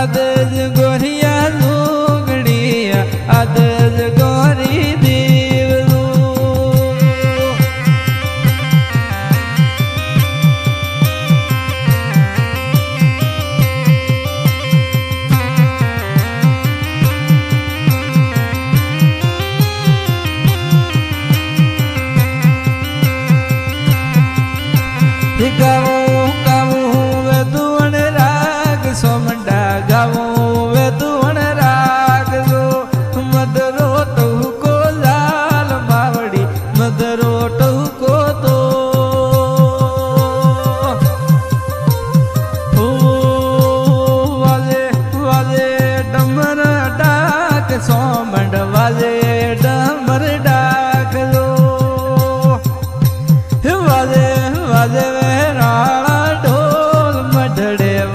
आदज गोरिया लुगड़िया आदज गोरी देवलू गावो गावो वे दुवन राग सोमंडा गावो वे दुवन राग लो मदरो टहु को लाल मावड़ी मदरो टहु को तो वाले वाले डमर डाक सोमंड वाले डमर डाक लो वाले वाले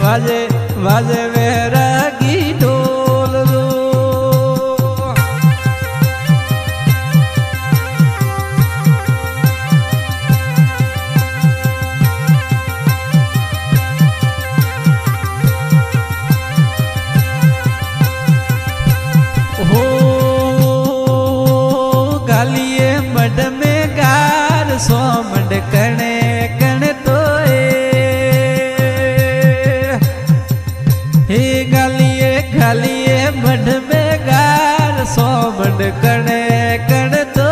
वाजे वाजे वैरागी ढोल लो हो गालिए मड में गार सो मड कणे कणे तो गालिए मड में गार सो मड कणे कण तो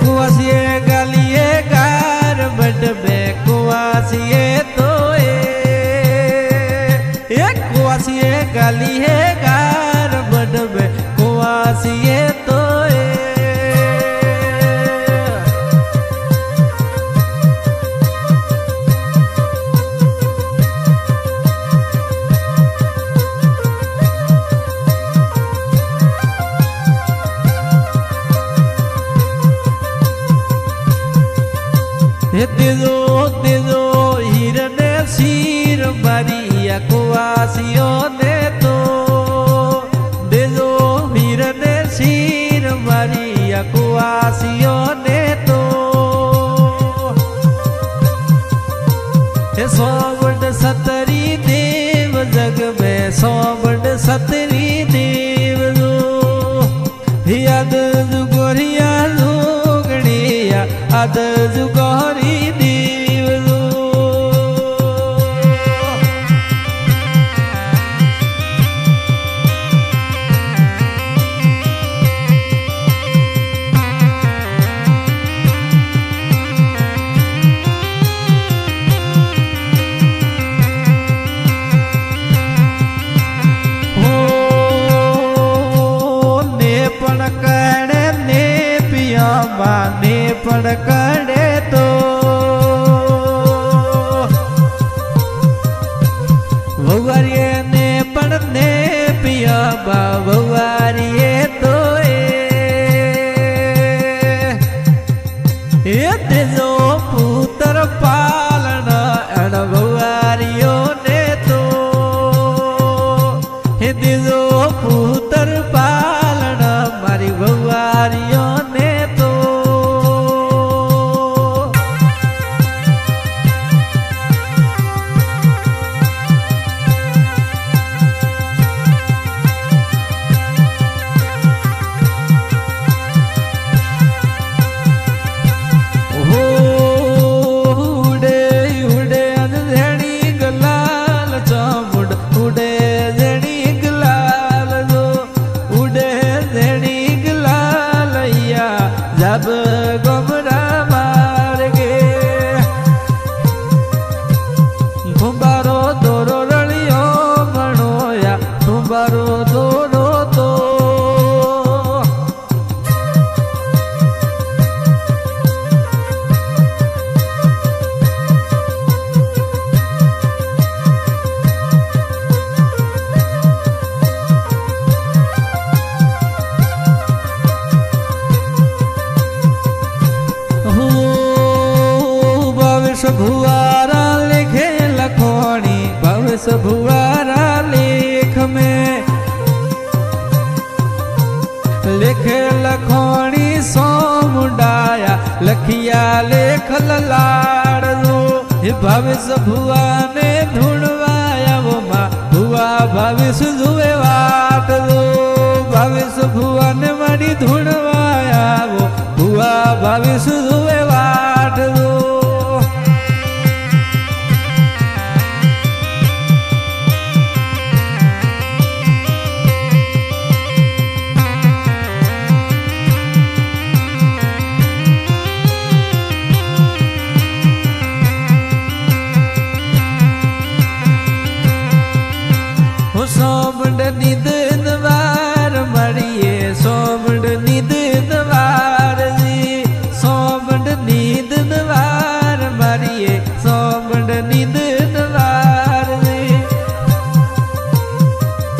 कुआसिए गालिए गार मड में कुआसिए तो कुआसिए गालिए गार मड में कुआसिए तो तेजो तेजो हिरने सिर मारिया कुआसियों ने तो तेजो हिरने सिर मारिया कुआसियों ने तो सोवड सतरी देव जग में सोवड सतरी देव लो याद गोरिया लुगड़िया आद गोरी देवलो माने पण करे तो भवारिये ने पण ने पिया बा भवारिये तो तेजो पुत्र पालन अण भवारियो ने तो तेजो पुत्र पालन मारी भवारियो ने तो जब गोमरा मार गे तुम्हारो दोरो रलियो मनोया तुम्हारो दोरो तो भुआरा लिखे लखोणी भविष्य भुआरा लेख में लिखे लखोणी सो मुंडाया लखिया लेख लाड़ लो हे भावेश भुआ ने धुणवाया वो माँ भुआ भावेश जुए वाट दो भावेश भुआ ने मारी धुणवाया वो भुआ भावेश जुए वाट दो सोमंड निधन वार मरिए सोमंड निधन वार जी सोमंड निधन वार मरिए सोमंड निधन वार जी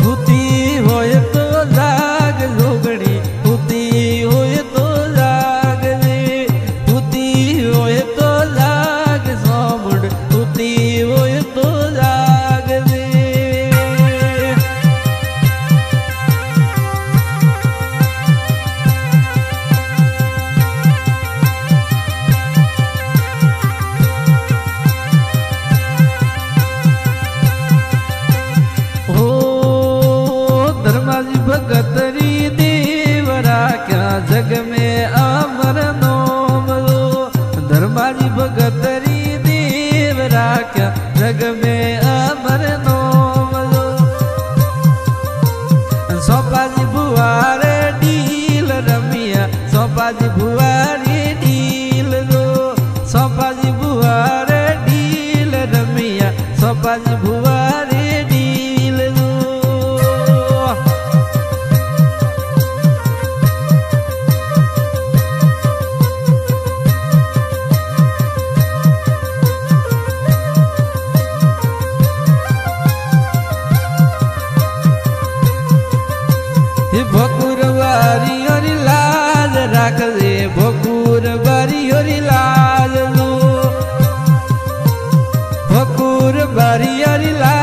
भूती होय तो जाग जोगणी भूती होय तो जाग जी भूती होय तो जाग सोमंड भूती होय तो जाग जी धर्माजी भगतरी देवरा क्या जग में अमर नोम लो धर्माजी भगतरी देवरा क्या जग में अमर नोम लो सोपाजी बुआरे डील रमिया सोपाजी बुआरे डील लो सोपाजी बुआरे डील रमिया सोपाजी बुआरे डील लो भोकुर बारी और लाज राख दे भोकुर बारी और लाज लो भोकुर बारी और लाज